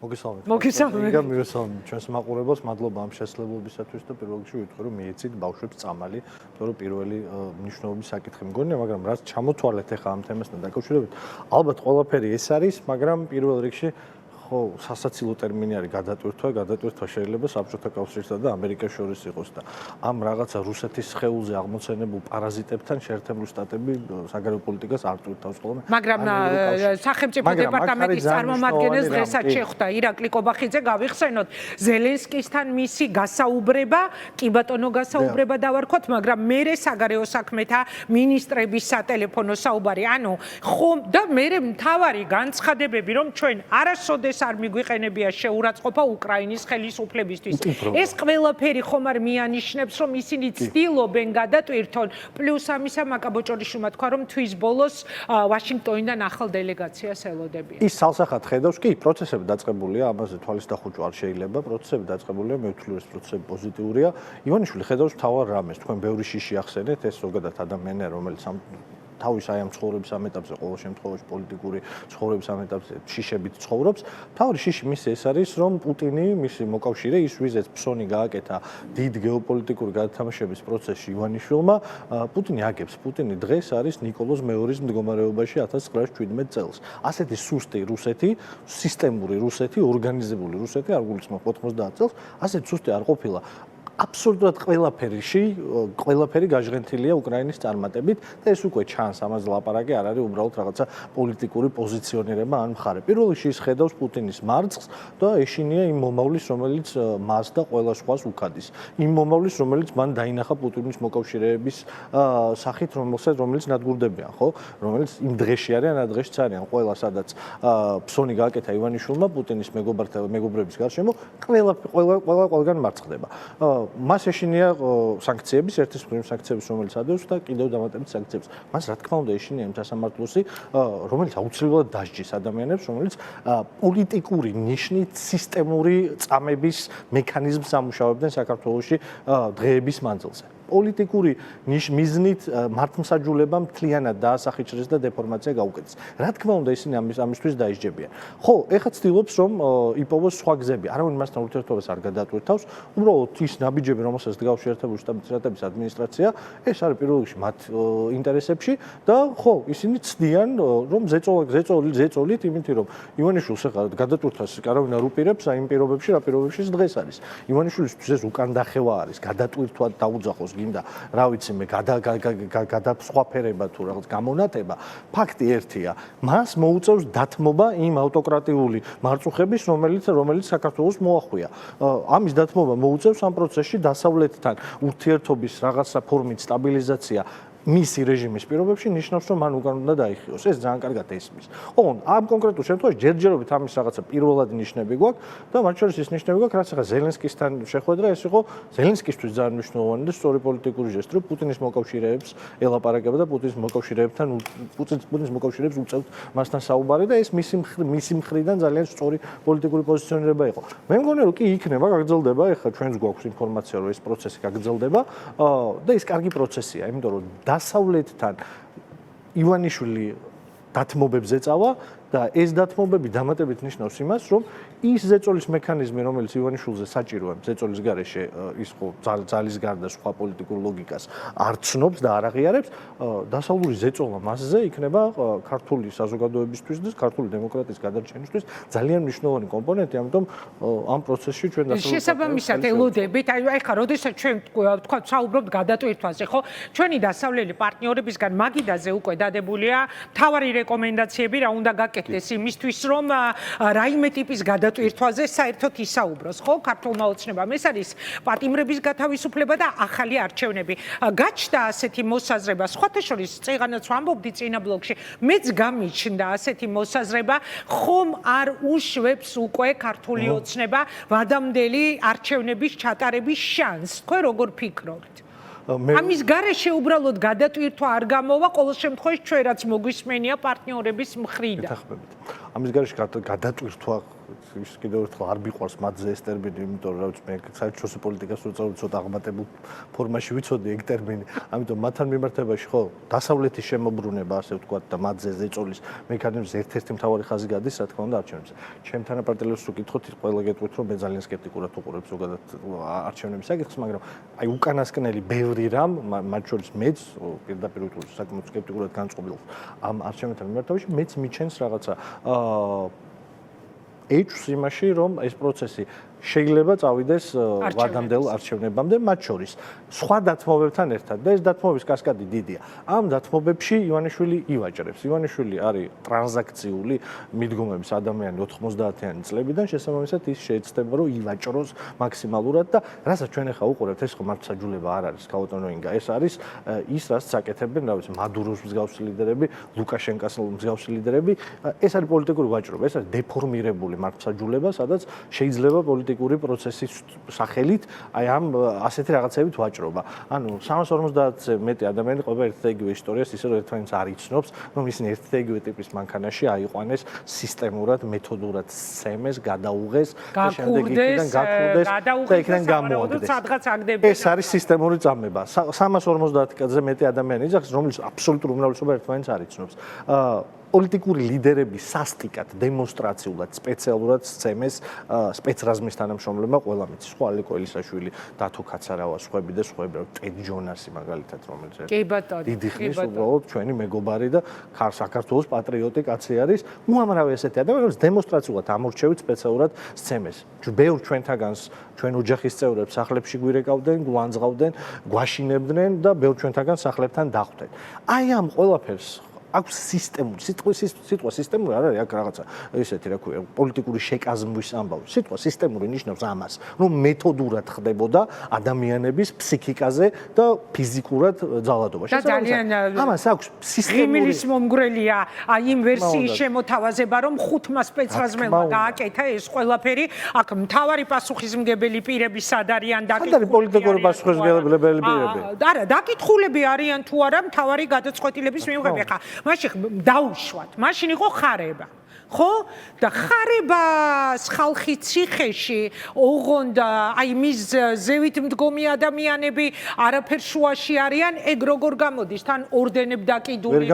მოგესალმებით. მოგესალმებით ჩვენს მაყურებელს, მადლობა ამ შესაძლებლობისათვის და პირველ რიგში ვიტყვი რომ მიეცით ბავშვებს წამალი, იმიტომ რომ პირველი მნიშვნელობის საკითხი მგონია, მაგრამ რაც ჩამოთვალეთ ახლა ამ თემასთან დაკავშირებით, ალბათ ყველაფერი ეს არის, მაგრამ პირველ რიგში ხო, სასაცილო ტერმინი არის გადატვირთვა შეიძლება საბჭოთა კავშირსა და ამერიკას შორის იყოს და ამ რაღაცა რუსეთის სხეულზე აღმოცენებულ პარაზიტებთან შეერთებული შტატები საგარეო პოლიტიკას არ ტვირთავს ხოლმე. მაგრამ სახელმწიფო დეპარტამენტის წარმომადგენელს დღესაც შეხვდა ირაკლი კობახიძე, გავიხსენოთ ზელენსკისთან მისი გასაუბრება, კი ბატონო გასაუბრება დავარქვათ, მაგრამ მერე საგარეო საქმეთა მინისტრების სატელეფონო საუბარი, ანუ ხომ და მერე მთავარი განცხადებები, რომ ჩვენ არასოდეს არ მიგვიყენებია შეურაცხყოფა უკრაინის ხელისუფლებისთვის. ეს ყველაფერი ხომ არ მიანიშნებს, რომ ისინი ცდილობენ გადატვირთონ, პლუს ამისა მაკაბოჭორიშვილმა თქვა, რომ თვის ბოლოს ვაშინგტონიდან ახალ დელეგაციას ელოდებიან. ის სალსახად ხედავს, კი, პროცესები დაწყებულია, ამაზე თვალის დახუჭვა არ შეიძლება, პროცესები დაწყებულია, მე ვთვლი, რომ პროცესები პოზიტიურია. ივანიშვილი ხედავს მთავარ რამეს, თქვენ ბევრი შიში ახსენეთ, ეს ზოგადად ადამიანია, რომელიც თავის აი ამ ცხოვრების ამ ეტაპზე ყოველ შემთხვევაში პოლიტიკური ცხოვრების ამ ეტაპზე შიშებით ცხოვრობს. თავი შიში მისი ეს არის, რომ პუტინი, მისი მოკავშირე, ის ვიზეც ფსონი გააკეთა დიდ გეოპოლიტიკური გადათამაშების პროცესში ივანიშვილმა, პუტინი აგებს. პუტინი დღეს არის ნიკოლოზ მეორის მდგომარეობაში 1917 წელს. ასეთი სუსტი რუსეთი, სისტემური რუსეთი, ორგანიზებული რუსეთი არ გულისხმობ 90 წელს, ასეთი სუსტი არ ყოფილა. აბსოლუტურად ყველაფერი გაჟღენთილია უკრაინის წარმატებით და ეს უკვე ჩანს, ამაზე ლაპარაკი არ არის უბრალოდ რაღაცა პოლიტიკური პოზიციონირება ან მხარე. პირველ რიგში ის ხედავს პუტინის მარცხს და ეშინია იმ მომავლის, რომელიც მას და ყველა სხვას უქადის. იმ მომავლის, რომელიც მან დაინახა პუტინის მოკავშირეების სახით, რომელიც ნადგურდებიან, ხო? რომელიც იმ დღეში არიან, რა დღეშიც არიან, ყველა სადაც ფსონი გააკეთა ივანიშვილმა პუტინის მეგობრების გარშემო, ყველგან მარცხდება. მას ეშინია სანქციების, ერთის მხრივ სანქციების, რომელიც ადევს და კიდევ დამატებით სანქციებს. მას რა თქმა უნდა ეშინია იმ სასამართლოსი, რომელიც აუცილებლად დასჯის ადამიანებს, რომელიც პოლიტიკური ნიშნით სისტემური წამების მექანიზმს ამუშავებდნენ საქართველოში დღეების მანძილზე. პოლიტიკური მიზნით მართლმსაჯულებამ მთლიანად დაასახიჭრეს და დეფორმაცია გაუკეთეს. რა თქმა უნდა ისინი ამისთვის დაისჯებიან. ხო, ეხლა ცდილობს რომ იპოვოს სხვა გზები. არავინ მასთან ურთიერთობას არ გადატვირთავს. უბრალოდ ის ნაბიჯები, რომელსაც დგავს შეერთებული შტატების ადმინისტრაცია, ეს არის პირველ რიგში მათ ინტერესებში და ხო, ისინი ცდიან რომ ზეწოლით, იმით რომ ივანიშვილს ეხლა გადატვირთვას არავინ არ უპირებს აი იმ პირობებში, რა პირობებშიც დღეს არის. ივანიშვილისთვის ეს უკან დახევა არის, გადატვირთვა დაუძახოს გინდა, რა ვიცი მე, გადასხვაფერება თუ რაღაც გამონათება, ფაქტი ერთია. მას მოუწევს დათმობა იმ ავტოკრატიული მარწუხების, რომელიც საქართველოს მოახვია. ამის დათმობა მოუწევს ამ პროცესში დასავლეთთან ურთიერთობის რაღაცა ფორმით სტაბილიზაცია. მისი რეჟიმის პირობებში ნიშნავს, რომ მან უკან უნდა დაიხიოს. ეს ძალიან კარგად ესმის. ოღონდ ამ კონკრეტულ შემთხვევაში ჯერჯერობით ამის რაღაცა პირველად ნიშნები გვაქვს და მათ შორის ის ნიშნები გვაქვს, რაც ახლა ზელენსკისთან შეხვედრა, ეს იყო ზელენსკისთვის ძალიან მნიშვნელოვანი და სწორი პოლიტიკური ჟესტი, რომ პუტინის მოკავშირეებს ელაპარაკება და პუტინის მოკავშირეებს უწევთ მასთან საუბარი და ეს მისი მხრიდან ძალიან სწორი პოლიტიკური პოზიციონირება იყო. მე მგონი, რომ კი იქნება, გაგრძელდება, ეხლა ჩვენს გვაქვს ინფორმაცია, რომ ეს პროცესი გაგრძელდება და ეს კარგი პროცესია, იმიტომ რომ დასავლეთთან ივანიშვილი დათმობებზე წავა და ეს დათმობები დამატებით ნიშნავს იმას, რომ ის ზეწოლის მექანიზმი, რომელიც ივანიშვილზე საჭიროა, ზეწოლის გარეშე ის ხო ძალის გარდა სხვა პოლიტიკურ ლოგიკას არ ცნობს და არ აღიარებს, დასავლური ზეწოლა მასზე იქნება ქართული საზოგადოებისთვის და ქართული დემოკრატიის გადარჩენისთვის ძალიან მნიშვნელოვანი კომპონენტი, ამიტომ ამ პროცესში ჩვენ დასავლური შესაბამისად ელოდებით, აი ხა, როდესაც ჩვენ თქვა საუბრობთ გადატვირთვაზე, ხო? ჩვენი დასავლელი პარტნიორებისგან მაგიდაზე უკვე დადებულია მთავარი რეკომენდაციები, რა უნდა გაკეთდეს იმისთვის, რომ რაიმე ტიპის გადატვირთვაზე საერთოდ ისაუბროს, ხო? ქართულმა ოცნებამ ეს არის პატიმრების გათავისუფლება და ახალი არჩევნები. გაჩნდა ასეთი მოსაზრება, სხვათა შორის წეღანაც ვამბობდი წინა ბლოგში, მეც გამიჩნდა ასეთი მოსაზრება, ხომ არ უშვებს უკვე ქართული ოცნება ვადამდელი არჩევნების ჩატარების შანსს. თქვენ როგორ ფიქრობთ? ამის გარეშე უბრალოდ გადატვირთვა არ გამოვა, ყოველ შემთხვევაში ჩვენ რაც მოგვისმენია პარტნიორების მხრიდან. ამის გარეშე გადატვირთვა ის კიდევ ერთხელ არ მიყვარს მათზე ეს ტერმინი, იმიტომ რომ რა ვიცი მე საერთაშორისო პოლიტიკას უწევთ ცოტა აღმატებულ ფორმაში ვიცოდი ეგ ტერმინი. ამიტომ მათთან მიმართებაში ხო დასავლეთის შემოbrunება ასე ვთქვათ და მათზე ზეწოლის მექანიზმის ერთ-ერთი მთავარი ხაზი გადის რა თქმა უნდა არჩევნებს. ჩემთან აპარტიელებს უკითხოთ ყველა გეტყვით რომ მე ძალიან სკეპტიკურად ვუყურებ ზოგადად არჩევნების საკითხს, მაგრამ აი უკანასკნელი ბევრი რამ მათ შორის მეც პირდაპირ ვიტყვი საკმაოდ სკეპტიკურად განწყობილ ამ არჩევნებთან მიმართებაში მეც მიჩენს რაღაცა ეჭვს იმაში რომ ეს პროცესი შეიძლება წავიდეს ვადამდელ არჩევნებამდე, მათ შორის სხვა დათმობებთან ერთად და ეს დათმობების კასკადი დიდია. ამ დათმობებში ივანიშვილი ივაჭრებს. ივანიშვილი არის ტრანზაქციული მიდგომების ადამიანი 90-იანი წლებიდან, შესაბამისად ის შეეცდება რომ ივაჭროს მაქსიმალურად და რასაც ჩვენ ახლა უყურებთ, ეს ხო მართლმსაჯულება არ არის, ქაოტონო ინგა, ეს არის ის რაც საკეთებენ, რა ვიცი, მადუროს მსგავსი ლიდერები, ლუკაშენკას მსგავსი ლიდერები, ეს არის პოლიტიკური ვაჭრობა, ეს არის დეფორმირებული მართლმსაჯულება, სადაც შეიძლება პოლიტიკური პროცესის სახელით აი ამ ასეთი რაღაცებით ვაჭრობა. ანუ 350-ზე მეტი ადამიანი ყვება ერთ და იგივე ისტორიას, ისე რომ ერთმანეთს არ იცნობს, რომ ისინი ერთ და იგივე ტიპის მანქანაში აიყვანეს სისტემურად, მეთოდურად სცემეს, გადაუღეს და შემდეგ იქიდან გაქურდეს და იქიდან გამოაგდეს. ეს არის სისტემური წამება. 350-ზე მეტი ადამიანი იძახს, რომლის აბსოლუტურ უმრავლესობა ერთმანეთს არ იცნობს. პოლიტიკური ლიდერები სასტიკად, დემონსტრაციულად, სპეციალურად სცემეს სპეცრაზმის თანამშრომლებმა ყველა მიცის. სხვა ალეკო ელისაშვილი, დათო ქაცარავა, სხვები და სხვები, ტედ ჯონასი მაგალითად, რომელიც დიდი ხნის უბრალოდ ჩვენი მეგობარი და საქართველოს პატრიოტი კაცი არის. უამრავი ესეთი ადამიანი, რომელიც დემონსტრაციულად ამორჩევით სპეციალურად სცემეს. ბევრ ჩვენთაგანს, ჩვენ ოჯახის წევრებს სახლებში გვირეკავდნენ, გვანძღავდნენ, გვაშინებდნენ და ბევრ ჩვენთაგან სახლებთან დახვდნენ. აი ამ ყველაფერს აქვს სისტემური, სიტყვა სისტემური არ არის, აქ რაღაცა ესეთი რა ქვია, პოლიტიკური შეკაზმვის ამბავი. სიტყვა სისტემური ნიშნავს ამას, რომ მეთოდურად ხდებოდა ადამიანების ფსიქიკაზე და ფიზიკურად ძალადობა. ამას აქვს სისტემური. ღიმილის მომგვრელია იმ ვერსიის შემოთავაზება, რომ 5 სპეცრაზმელმა გააკეთა ეს ყველაფერი, აქ მთავარი პასუხისმგებელი პირები სად არიან დაკითხული. სად არის პოლიტიკური პასუხისმგებელი პირები? არა, დაკითხულები არიან თუ არა მთავარი გადაწყვეტილების მიღებები. ხა მაშინ დაუშვათ, მაშინ იყო ხარება. ხო? და ხარებას ხალხი ციხეში ოღონდა, აი მის ზევით მდგომი ადამიანები არაფერ შუაში არიან, ეგ როგორ გამოდის? თან ორდენებ დაკიდული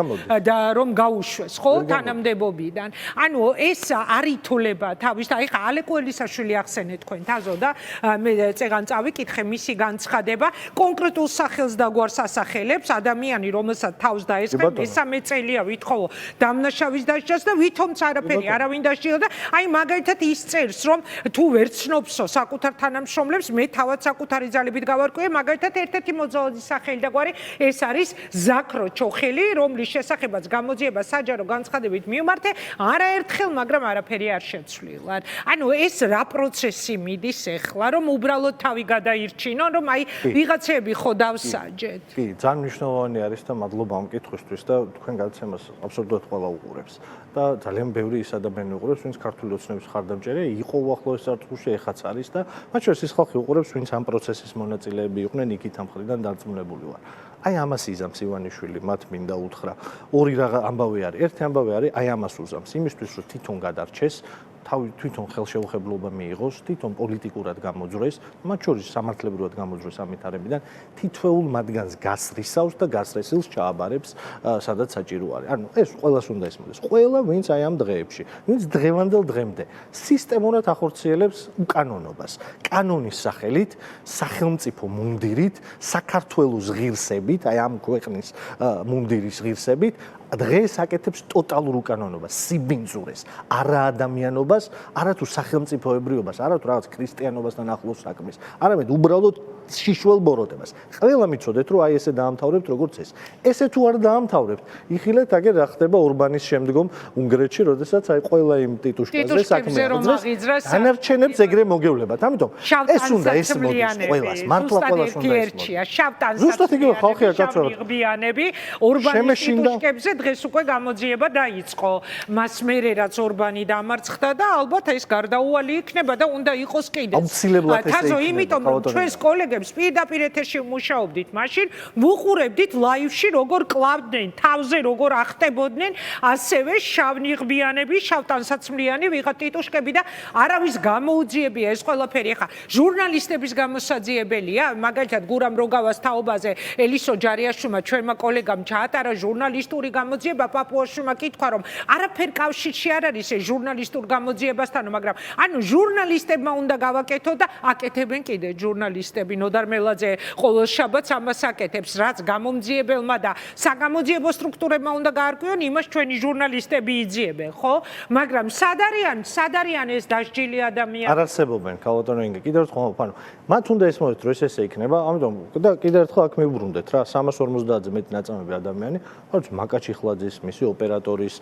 და რომ გაუშვეს, ხო? თანამდებობიდან. ანუ ეს არ ითვლება თავის და ეხა ალეკო ელისაშვილი ახსენეთ თქვენ თაზო და მე წეგან წავიკითხე მისი განცხადება, კონკრეტულ სახელს და გვარს ასახელებს ადამიანი, რომელსაც თავს დაესხა, მესამე წელია ვითხოვო დამნაშავის დასჯას და ვითომც არაფერი არავინ დასჭირდა და აი მაგალითად ის წერს რომ თუ ვერ ცნობსო საკუთარ თანამშრომლებს მე თავად საკუთარი ძალებით გავარკვიე მაგალითად ერთ-ერთი მოძალადის სახელი და გვარი ეს არის ზაქრო ჩოხელი რომლის შესახებაც გამოძიება საჯარო განცხადებით მივმართე არაერთხელ მაგრამ არაფერი არ შეცვლილად ანუ ეს რა პროცესი მიდის ახლა რომ უბრალოდ თავი გადაირჩინონ რომ აი ვიღაცები ხო დავსაჯეთ კი ძალიან მნიშვნელოვანი არის და მადლობა ამ კითხვისთვის და თქვენ გადაცემას აბსოლუტურად ყველა უყურებს და ძალიან ბევრი ის ადამიანი უყურებს, ვინც ქართული ოცნების ხარდამჭერია, იყო უახლოეს წარსულში, ეხაც არის და მათ შორის ის ხალხი უყურებს, ვინც ამ პროცესის მონაწილეები იყვნენ, იქით ამ მხრიდან დარწმუნებული ვარ. აი ამას იზამს ივანიშვილი, მათ მინდა უთხრა. ორი ამბავი არის. ერთი ამბავი არის, აი ამას უზამს, იმისთვის, რომ თვითონ გადარჩეს, თვითონ ხელშეუხებლობა მიიღოს, თვითონ პოლიტიკურად გამოძრეს, მათ შორის სამართლებრივად გამოძრეს ამ ვითარებიდან, თითოეულ მათგანს გასრისავს და გასრესილს ჩააბარებს, სადაც საჭირო არის. ანუ ეს ყველას უნდა ესმოდეს. ყველა ვინც აი ამ დღეებში, ვინც დღევანდელ დღემდე სისტემურად ახორციელებს უკანონობას, კანონის სახელით, სახელმწიფო მუნდირით, საქართველოს ღირსებით, აი ამ ქვეყნის მუნდირის ღირსებით დღეს აკეთებს ტოტალურ უკანონობას, სიბინძურეს, არაადამიანობას, არათუ სახელმწიფოებრიობას, არათუ რაღაც ქრისტიანობასთან ახლოს საქმეს, არამედ უბრალოდ შიშველ ბოროტებას. ყველა მიცოდეთ, რომ აი ესე დაამთავრებთ როგორც ეს. ესე თუ არ დაამთავრებთ, იხილეთ აგერ რა ხდება ორბანის შემდგომ უნგრეთში, როდესაც აი ყველა იმ ტიტუშკაზე საქმე აღიძრეს, დანარჩენებს ეგრე მოგევლებათ. ამიტომ ეს უნდა ესმოდეს ყველას, მართლა ყველას უნდა ესმოდეს. ზუსტად იგივე ხალხია კაცო. ორბანის ტიტუშკებზე დღეს უკვე გამოძიება დაიწყო. მას მერე რაც ორბანი დამარცხდა და ალბათ ეს გარდაუვალი იქნება და უნდა იყოს კიდეც. აუცილებლად ესე იქნება. თაზო, იმიტომ რომ ჩვენს კოლეგებს ჟურნალისტებს პირდაპირ ეთერში მუშაობდით, მაშინ ვუყურებდით ლაივში როგორ კლავდნენ, თავზე როგორ ახტებოდნენ, ასევე შავნიღბიანები, შავტანსაცმლიანი ვიღა ტიტუშკები და არავის გამოუძიებია ეს ყველაფერი. ხა ჟურნალისტების გამოსაძიებელია, მაგალითად გურამ როგავას თაობაზე ელისო ჯარიაშვილმა ჩვენმა კოლეგამ ჩაატარა ჟურნალისტური გამოძიება, პაპუაშვილმა კითხვა რომ არაფერ კავშირში არ არის ეს ჟურნალისტურ გამოძიებასთან, მაგრამ ანუ ჟურნალისტებმა უნდა გავაკეთო და აკეთებენ კიდე ჟურნალისტები. ნოდარ მელაძე ყოველ შაბათს ამას აკეთებს, რაც გამომძიებელმა და საგამოძიებო სტრუქტურებმა უნდა გაარკვიონ, იმას ჩვენი ჟურნალისტები იძიებენ, ხო? მაგრამ სად არიან ეს დასჯილი ადამიანები? არ არსებობენ, ქალბატონო ინგა. კიდევ ერთხელ ანუ მათ უნდა ესმოდეთ, რომ ეს იქნება, ამიტომ და კიდევ ერთხელ აქ მივუბრუნდეთ რა, 350-ზე მეტი ნაწამები ადამიანი, ხარც მაკაჩიხლაძის, მისი ოპერატორის,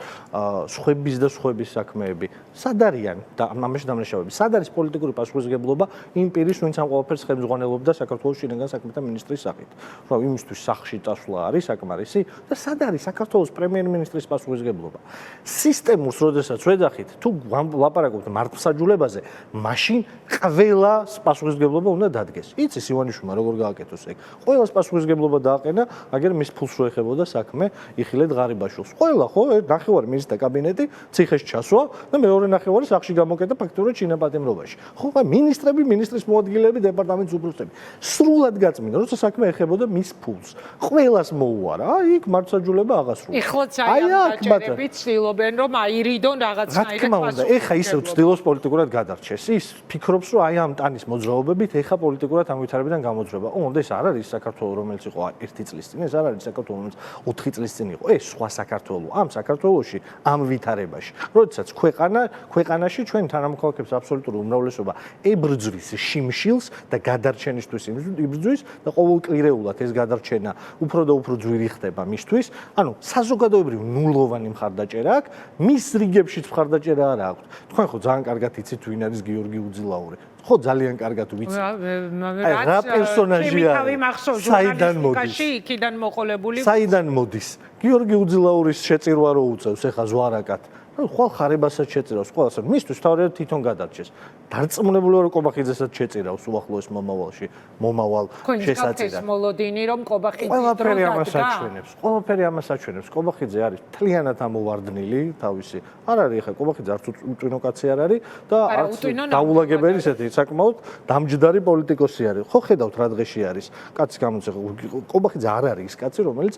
სხვების და სხვების საქმეები. სად არიან და ამაში დამნაშავეები? სად არის პოლიტიკური პასუხისმგებლობა იმ პირის, ვინც ამ ყველაფერს ხელმძღვანელობდა საქართველოს შინაგან საქმეთა მინისტრის სახით? რომ იმისთვის სახში წასვლა არის საკმარისი და სად არის საქართველოს პრემიერ-მინისტრის პასუხისმგებლობა? სისტემურს როდესაც ვეძახით, თუ ლაპარაკობთ მართლმსაჯულებაზე, მაშინ ყველას პასუხისმგებლობა უნდა დადგეს. იცის ივანიშვილმა როგორ გააკეთოს ეგ? ყველას პასუხისმგებლობა დააყენა, აგერ მის ფულს რო ეხებოდა საქმე, იხილეთ ღარიბაშვილს. ყველა ხო, ნახევარი მინისტრთა კაბინეტი ციხეში ჩასვა და მეორე ნახევარი სახში გამოკეტა ფაქტურად შინაპატიმრობაში. ხო, მინისტრები, მინისტრის მოადგილეები, დეპარტამენტის უფროსები სრულად გაწმინდა, როცა საქმე ეხებოდა მის ფულს. ყველას მოუარა, იქ მართლმსაჯულება აღასრულა. ეხლაც აი ამ დაჭერები ცდილობენ რომ აირიდონ რაღაცნაირად პასუხს. ეხა ისევ ცდილობს პოლიტიკურად გადარჩეს. ის ფიქრობს, რომ აი ამ ტანის მოძრაობებით ეხა პოლიტიკურად ამ ვითარებიდან გამოძრება. უნდა ეს არ არის საქართველო, რომელიც იყო 1 წლის წინ, ეს არ არის საქართველო, რომელიც 4 წლის წინ იყო. ეს სხვა საქართველო. ამ საქართველოში, ამ ვითარებაში, როდესაც ქვეყანაში ჩვენ თანამოქალაქეებს აბსოლუტური უმრავლესობა ებრძვის შიმშილს და გადარჩენისთვის იბრძვის და ყოველკვირეულად ეს გადარჩენა უფრო და უფრო ძვირი ხდება მისთვის. ანუ საზოგადოებრივ ნულოვანი მხარდაჭერა აქვს, მის რიგებშიც მხარდაჭერა არ აქვს. თქვენ ხო ძალიან კარგად იცით ვინ არის გიორგი უძილაური. ხო ძალიან კარგად ვიცით. რა პერსონაჟი არის? საიდან მოდის? იქიდან მოყოლებული. საიდან მოდის? გიორგი უძილაურის შეწირვა რო უწევს ეხა ზვარაკად. ხვალ ხარებასაც შეწირავს, ყველასაც. მისთვის თავად თვითონ გადარჩეს. დარწმუნებული ვარ, რომ კობახიძესაც შეწირავს უახლოეს მომავალში, მომავალ შესაძლებლად. მოლოდინი რომ კობახიძის ყველაფერი ამას აჩვენებს. ყველაფერი ამას აჩვენებს. კობახიძე არის მთლიანად ამოვარდნილი თავისი. არ არის ხა კობახიძე არც უტვინო კაცი არ არის და არც დაულაგებელი ისეთი საკმაოდ დამჯდარი პოლიტიკოსი არის. ხო ხედავთ რა დღეში არის. კაცი გამოწე კობახიძე არ არის ის კაცი, რომელიც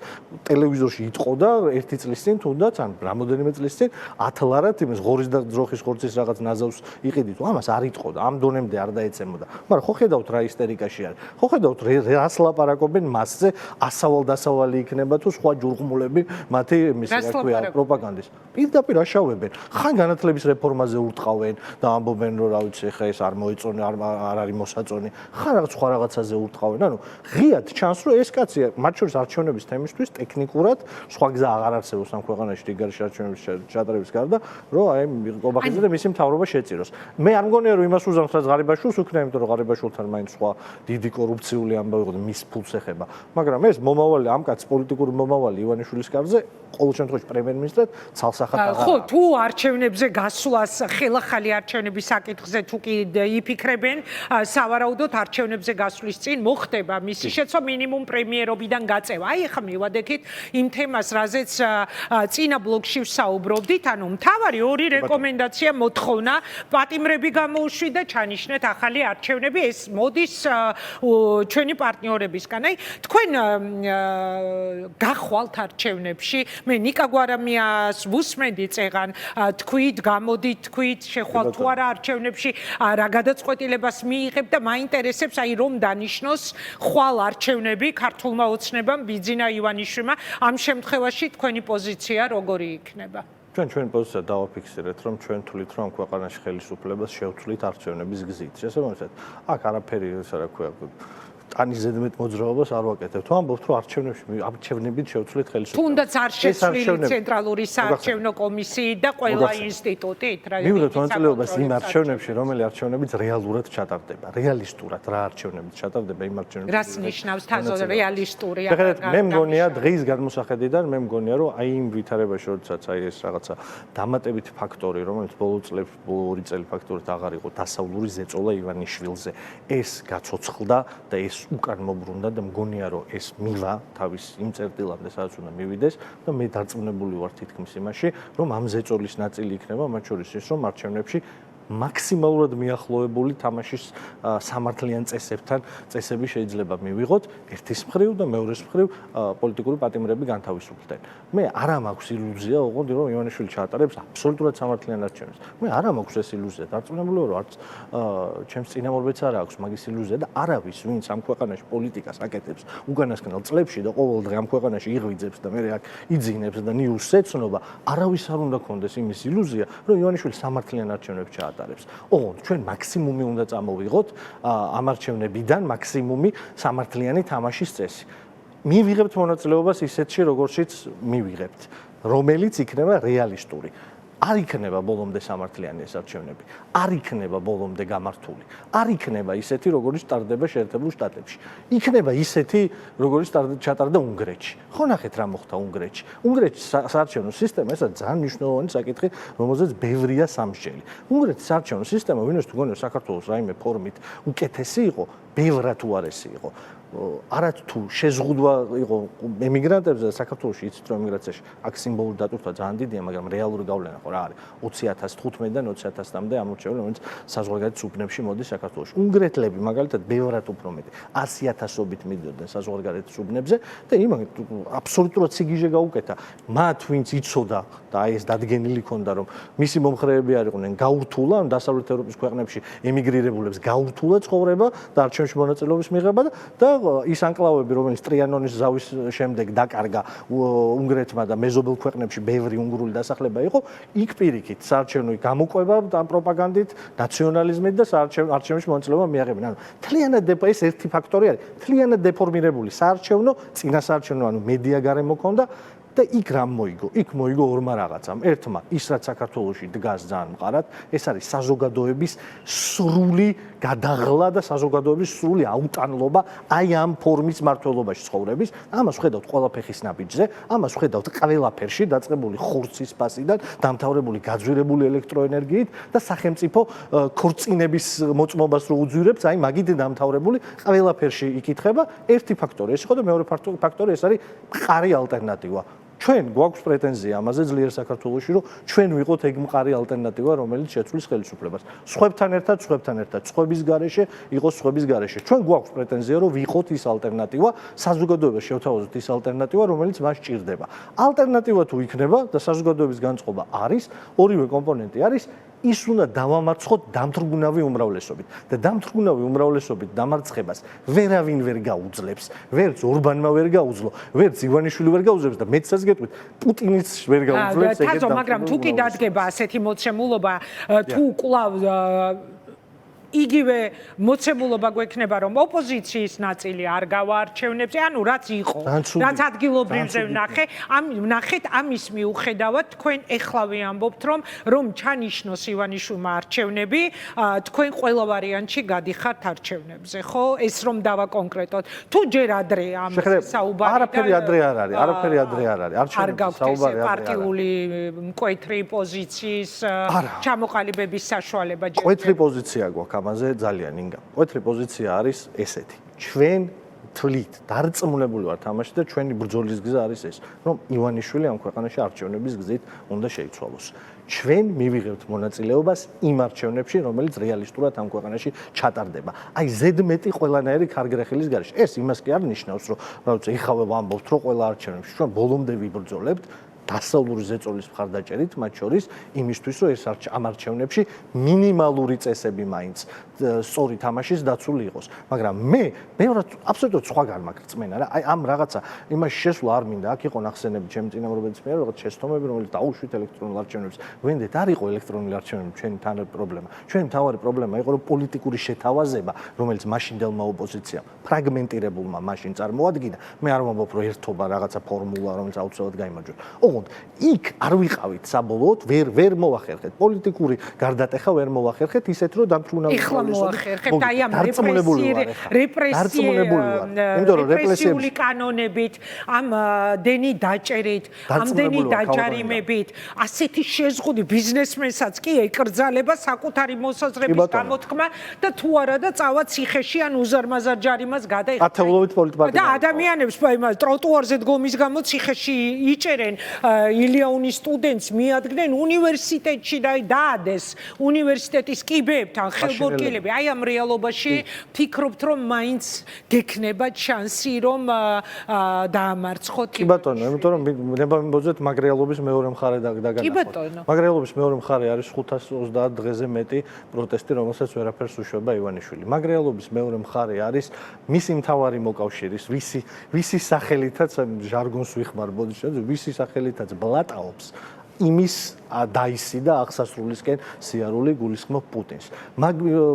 ტელევიზორში იტყოდა 1 წლის წინ თუნდაც ან რამოდენიმე წლის წინ ათლარად იმის ღორის და ძროხის ხორცის რაღაც ნაზავს იყიდით. ამას არ იტყოდა, ამ დონემდე არ დაეცემოდა. მაგრამ ხო ხედავთ რა ისტერიკაში არის. ხო ხედავთ რას ლაპარაკობენ მასზე, ასავალ-დასავალი იქნება თუ სხვა ჯურღმულები მათი იმის რა ქვია პროპაგანდის. პირდაპირ აშავებენ. ხან განათლების რეფორმაზე ურტყავენ და ამბობენ რომ რა ვიცი ხა ეს არ მოეწონე, არ არის მოსაწონი. ხან რაღაც სხვა რაღაცაზე ურტყავენ. ანუ ღიად ჩანს რომ ეს კაცი მათ შორის არჩევნების თემისთვის ტექნიკურად სხვა გზა აღარ არსებობს ამ ქვეყანაში რიგარში არჩევნების ჩატარების გარდა, რომ აი კობახიძე და მისი მთავრობა შეწიროს. მე არ მგონია რომ იმას უზამს რაც ღარიბაშვილს უქნა, იმიტომ რომ ღარიბაშვილთან მაინც სხვა დიდი კორუფციული ამბავი იყო და მის ფულს ეხება. მაგრამ ეს მომავალი ამ კაცის პოლიტიკური მომავალი ივანიშვილის კარზე ყოველ შემთხვევაში პრემიერ-მინისტრად ცალსახად აღარ. ხო, თუ არჩევნებზე გასვლას ხელახალი არჩევნების საკითხზე თუ კი იფიქრებენ, სავარაუდოდ არჩევნებზე გასვლის წინ მოხდება მისი შეცვლა მინიმუმ პრემიერობიდან გაწევა. აი ახლა მივადექით იმ თემას, რაზეც წინა ბლოკში ვსაუბრობდით, ანუ მთავარი ორი რეკომენდაცია მოთხოვნა პატიმრები გამოუშვით და ჩანიშნეთ ახალი არჩევნები. ეს მოდის ჩვენი პარტნიორებისგან. აი თქვენ გახვალთ არჩევნებში. მე ნიკა გვარამიას ვუსმენდი წეღან, თქვით, გამოდით, თქვით, შეხვალთ თუ არა არჩევნებში, რა გადაწყვეტილებას მიიღებთ და მაინტერესებს აი რომ დანიშნოს ხვალ არჩევნები ქართულმა ოცნებამ, ბიძინა ივანიშვილმა. ამ შემთხვევაში თქვენი პოზიცია როგორი იქნება? ჩვენ პოზიცია დავაფიქსირეთ, რომ ჩვენ თვლით, რომ ქვეყანაში ხელისუფლებას შევცვლით არჩევნების გზით. შესაბამისად, აქ არაფერი ისე რა ქვია, ტანის ზედმეტ მოძრაობას არ ვაკეთებთ. თუ ამბობთ, რომ არჩევნებით შევცვლით ხელისუფლებას. თუნდაც არ შეცვლილი ცენტრალური საარჩევნო კომისიით და ყველა ინსტიტუტით, რა მივიღებთ მონაწილეობას იმ არჩევნებში, რომელი არჩევნებიც რეალურად ჩატარდება. რეალისტურად რა არჩევნებიც ჩატარდება იმ არჩევნებში. რას ნიშნავს თაზო რეალისტური? მე მგონია დღის გადმოსახედიდან, მე მგონია, რომ აი იმ ვითარებაში, როდესაც აი ეს რაღაცა დამატებითი ფაქტორი, რომელიც ბოლო 2 წელი ფაქტორით აღარ იყო დასავლური ზეწოლა ივანიშვილზე, ეს გაცოცხლდა და ეს უკან მოbrunდა და მგონია რომ ეს მივა თავის იმ წერტილამდე სადაც უნდა მივიდეს და მე დარწმუნებული ვარ თითქმის იმაში რომ ამ ზეწოლის ნაწილი იქნება მათ შორის ის რომ არჩევნებში მაქსიმალურად მიახლოებული თამაშის სამართლიან წესები შეიძლება მივიღოთ ერთის მხრივ და მეორეს მხრივ პოლიტიკური პატიმრები განთავისუფლდნენ. მე არ მაქვს ილუზია, ოღონდ რომ ივანიშვილი ჩაატარებს აბსოლუტურად სამართლიან არჩევნებს. მე არ მაქვს ეს ილუზია, დარწმუნებული ვარ, რომ არც ჩემს წინამორბედს არ აქვს მაგის ილუზია და არავის, ვინც ამ ქვეყანაში პოლიტიკას აკეთებს უკანასკნელ წლებში და ყოველ დღე ამ ქვეყანაში იღვიძებს და მე აქ იძინებს და ნიუსს ეცნობა, არავის არ უნდა კონდეს იმის ილუზია, რომ ივანიშვილი სამართლიან არჩევნებს ჩაატარებს. ოღონდ ჩვენ მაქსიმუმი უნდა წამოვიღოთ ამ არჩევნებიდან მაქსიმუმი სამართლიანი თამაშის წესი. მივიღებთ მონაწილეობას ისეთში, როგორშიც მივიღებთ, რომელიც იქნება რეალისტური. არ იქნება ბოლომდე სამართლიანი ეს არჩევნები. არ იქნება ბოლომდე გამართული. არ იქნება ისეთი, როგორც ტარდება შეერთებულ შტატებში. იქნება ისეთი, როგორც ჩატარდა უნგრეთში. ხო ნახეთ რა მოხდა უნგრეთში. უნგრეთის საარჩევნო სისტემა ესა ძალიან მნიშვნელოვანი საკითხი, რომელზეც ბევრია სამსჯელი. უნგრეთის საარჩევნო სისტემა, ვინმე თუ გონიო საქართველოს რაიმე ფორმით უკეთესი იყო, ბევრად უარესი იყო. არათ თუ შეზღუდვა იყო ემიგრანტებზე და საქართველოში იცით რომ ემიგრაციაში აქ სიმბოლური დატვირთვა ძალიან დიდია, მაგრამ რეალური გავლენა ხო რა არის 20,015-დან 20,000-მდე ამორჩეველი, რომელიც საზღვარგარეთ უბნებში მოდის საქართველოში. უნგრეთლები მაგალითად ბევრად უფრო მეტი 100,000-ობით მიდიოდნენ საზღვარგარეთ უბნებზე და იმან აბსოლუტურად სიგიჟე გაუკეთა. მათ ვინც იცოდა და აი ეს დადგენილი ქონდა რომ მისი მომხრეები არ იყვნენ გაურთულა ამ დასავლეთ ევროპის ქვეყნებში ემიგრირებულებს გაურთულა ცხოვრება და არჩევნებში მონაწილეობის მიღება და ის ანკლავები, რომელიც ტრიანონის ზავის შემდეგ დაკარგა უნგრეთმა და მეზობელ ქვეყნებში ბევრი უნგრული დასახლება იყო, იქ პირიქით საარჩევნო გამოყვება და პროპაგანდით, ნაციონალიზმით და არჩევნებში მონაწილეობა მიაღებენ. ანუ თლიანად ეს ერთი ფაქტორი არის, თლიანად დეფორმირებული საარჩევნო, წინა საარჩევნო, ანუ მედია გარემო ქონდა და იქ რამ მოიგო? იქ მოიგო ორმა რაღაცამ. ერთმა ის რაც საქართველოში დგას ძალიან მყარად, ეს არის საზოგადოების სრული გადაღლა და საზოგადოების სრული აუტანლობა აი ამ ფორმის მართლობაში ცხოვრების. ამას ხედავთ ყველა ფეხის ნაბიჯზე, ამას ხედავთ ყველაფერში დაწყებული ხორცის ფასიდან, დამთავრებული გაძვირებული ელექტროენერგიით და სახელმწიფო ქორწინების მოწმობას რო უძვირებს, აი მაგით დამთავრებული ყველაფერში იკითხება. ერთი ფაქტორი ეს იყო და მეორე ფაქტორი ეს არის მყარი ალტერნატივა. ჩვენ გვაქვს პრეტენზია ამაზე ძლიერ საქართველოში, რომ ჩვენ ვიყოთ ეგ მყარი ალტერნატივა, რომელიც შეცვლის ხელისუფლებას. სხვებთან ერთად, სხვების გარეშე, იყოს სხვების გარეშე. ჩვენ გვაქვს პრეტენზია, რომ ვიყოთ ის ალტერნატივა, საზოგადოებას შევთავაზოთ ის ალტერნატივა, რომელიც მას ჭირდება. ალტერნატივა თუ იქნება და საზოგადოების განწყობა არის, ორივე კომპონენტი არის, ის უნდა დავამარცხოთ დამთრგუნავი უმრავლესობით და დამთრგუნავი უმრავლესობით დამარცხებას ვერავინ ვერ გაუძლებს, ვერც ორბანმა ვერ გაუძლო, ვერც ივანიშვილი ვერ გაუძლებს და მეცაც გეტყვით, პუტინიც ვერ გაუძლებს ეგეთ თაზო, მაგრამ თუ კი დადგება ასეთი მოცემულობა, თუ კვლავ იგივე მოცემულობა გვექნება, რომ ოპოზიციის ნაწილი არ გავაარჩევნებს, ანუ რაც იყო, რაც ადგილობრივზე ვნახეთ, ამის მიუხედავად თქვენ ეხლავე ამბობთ, რომ ჩანიშნოს ივანიშვილმა არჩევნები, თქვენ ყველა ვარიანტში გადიხართ არჩევნებზე, ხო? ეს რომ დავაკონკრეტოთ. თუ ჯერ ადრეა ამ საუბარი. არაფერი ადრე არ არის, არაფერი ადრე არ არის. არჩევნების საუბარი პარტიული მკვეთრი პოზიციის ჩამოყალიბების საშუალება ჯერ. მკვეთრი პოზიცია გვაქვს ამაზე ძალიან ინგა. მკვეთრი პოზიცია არის ესეთი. ჩვენ თვლით, დარწმუნებული ვართ ამაში და ჩვენი ბრძოლის გზა არის ეს, რომ ივანიშვილი ამ ქვეყანაში არჩევნების გზით უნდა შეიცვალოს. ჩვენ მივიღებთ მონაწილეობას იმ არჩევნებში, რომელიც რეალისტურად ამ ქვეყანაში ჩატარდება. აი ზედმეტი ყველანაირი ქარგრეხილის გარეშე. ეს იმას კი არ ნიშნავს, რომ ეხავე ვამბობთ, რომ ყველა არჩევნებში ჩვენ ბოლომდე ვიბრძოლებთ. დასავლური ზეწოლის მხარდაჭერით, მათ შორის იმისთვის, რომ ეს ამ არჩევნებში მინიმალური წესები მაინც სწორი თამაშის დაცული იყოს. მაგრამ მე აბსოლუტურად სხვაგან მაქვს რწმენა რა. აი ამ რაღაცა იმაში შესვლა არ მინდა. აქ იყო ნახსენები ჩემი წინამორბედის მიერ, რაღაც შეცდომები, რომელიც დაუშვით ელექტრონულ არჩევნებს. ვენდეთ არ იყო ელექტრონული არჩევნები ჩვენი თანაბარი პრობლემა. ჩვენი მთავარი პრობლემა იყო, რომ პოლიტიკური შეთავაზება, რომელიც მაშინდელმა ოპოზიციამ ფრაგმენტირებულმა მაშინ წარმოადგინა, მე არ ვამბობ, რომ ერთობა რაღაცა ფორმულა, რომელიც აუცილებლად გაიმარჯვებს. ოღონდ იქ არ ვიყავით საბოლოოდ, ვერ მოვახერხეთ. პოლიტიკური გარდატეხა ვერ მოვახერხეთ, ისეთ რომ დამთრუნავი ეხლა მოვახერხებთ აი ამ რეპრესიული კანონებით, ამ დენი დაჭერით, ამდენი დაჯარიმებით, ასეთი შეზღუდი ბიზნესმენსაც კი ეკრძალება საკუთარი მოსაზრების გამოთქმა და თუ არა და წავა ციხეში ან უზარმაზარ ჯარიმას გადაიხადა. ათეულობით პოლიტპარტია. და ადამიანებს იმას ტროტუარზე დგომის გამო ციხეში იჭერენ, ილიაუნის სტუდენტს მიადგნენ უნივერსიტეტში და დაადეს უნივერსიტეტის კიბეებთან ხელბორკილები. აი ამ რეალობაში ფიქრობთ რომ მაინც გექნება შანსი რომ დაამარცხოთ. კი ბატონო, იმიტომ რომ ნება მიმოძეთ მაგ რეალობის მეორე მხარე დაგანახოთ. კი ბატონო. მაგ რეალობის მეორე მხარე არის 530 დღეზე მეტი პროტესტი, რომელსაც ვერაფერს უშვება ივანიშვილი. მაგ რეალობის მეორე მხარე არის მისი მთავარი მოკავშირის, ვისი სახელითაც ჟარგონს ვიხმარ ბოდიშად, ვისი სახელითაც ბლატაობს იმის დაისი და აღსასრულისკენ სიარული გულისხმობ პუტინს. მაგ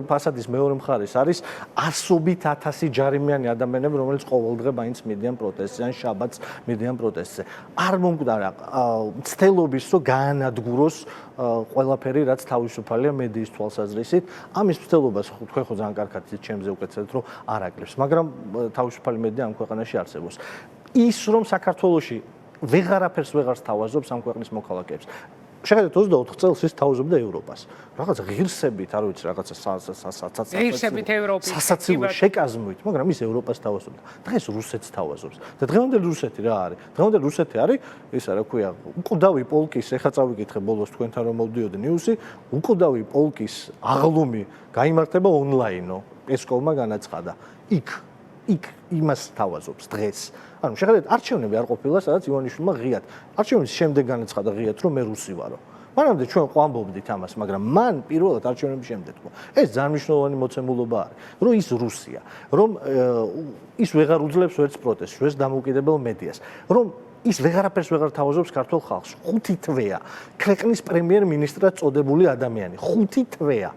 ფასადის მეორე მხარეს არის ასობით ათასი ჯარიმიანი ადამიანები, რომელიც ყოველდღე მაინც მიდიან პროტესტზე ან შაბათს მიდიან პროტესტზე. არ მომკვდარა მცდელობის რომ გაანადგუროს ყველაფერი, რაც თავისუფალია მედიის თვალსაზრისით. ამის მცდელობას თქვენ ხო ძალიან კარგად იცით, ჩემზე უკეთესად რომ არ აკლებს, მაგრამ თავისუფალი მედია ამ ქვეყანაში არსებობს. ის რომ საქართველოში ვეღარაფერს ვეღარ სთავაზობს ამ ქვეყნის მოქალაქეებს. შეხედეთ 24 წელს ის თავაზობდა ევროპას. რაღაცა ღირსებით, არ ვიცი, რაღაცა ღირსებით ევროპის სასაცილო შეკაზმვით, მაგრამ ის ევროპას თავაზობდა. დღეს რუსეთს თავაზობს. და დღევანდელი რუსეთი რა არის? დღევანდელი რუსეთი არის, ისა რა ქვია, უკვდავი პოლკის, ეხა წავიკითხე ბოლოს თქვენთან რომ მოვდიოდი ნიუსი, უკვდავი პოლკის აღლუმი გაიმართება ონლაინო. პესკოვმა განაცხადა. იქ იმას თავაზობს დღეს. ანუ შეხედეთ, არჩევნები არ ყოფილა, სადაც ივანიშვილმა ღიად. არჩევნების შემდეგ განაცხადა ღიად, რომ მე რუსი ვარო. მანამდე ჩვენ ყვამბობდით ამას, მაგრამ მან პირველად არჩევნების შემდეგ თქვა. ეს ძალიან მნიშვნელოვანი მოცემულობა არის, რომ ის რუსია, რომ ის ვეღარ უძლებს ვერც პროტესტს, ვერც დამოუკიდებელ მედიას, რომ ის ვეღარაფერს ვეღარ თავაზობს ქართულ ხალხს. 5 თვეა ქვეყნის პრემიერ-მინისტრად წოდებული ადამიანი, 5 თვეა.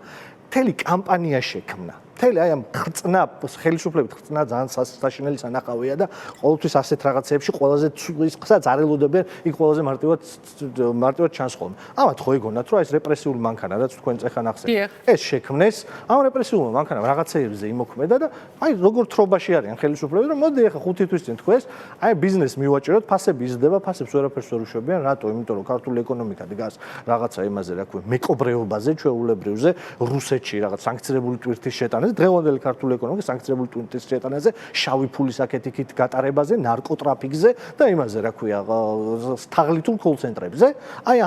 მთელი კამპანია შექმნა. მთელი აი ამ ხრწნა ხელისუფლებით ხრწნა ძალიან საშინელი სანახავია და ყოველთვის ასეთ რაღაცეებში ყველაზე ცულისაც არ ელოდებიან, იქ ყველაზე მარტივად ჩანს ხოლმე. ამათ ხო იგონათ, რომ ეს რეპრესიული მანქანა, რაც თქვენ წეხან ახსენეთ, ეს შექმნეს, ამ რეპრესიულმა მანქანამ რაღაცეებზე იმოქმედა და აი როგორ თრობაში არიან ხელისუფლები, რომ მოდი ახლა 5 თვის წინ თქვეს, აი ბიზნეს მივაჭეროთ, ფასები იზრდება, ფასებს ვერაფერს ვერ უშვებიან, რატო? იმიტომ რომ ქართული ეკონომიკა დგას რაღაცა იმაზე, რა ქვია, მეკობრეობაზე, ჩვეულებრივზე, რუსეთში რაღაც სანქცირებული ტვირთის შეტანაზე, დღევანდელი ქართული ეკონომიკა სანქცირებული ტვირთის შეტანაზე, შავი ფულის აკეთიკით გატარებაზე, ნარკოტრაფიკზე და იმაზე, რა ქვია, თაღლითულ კოლ-ცენტრებზე. აი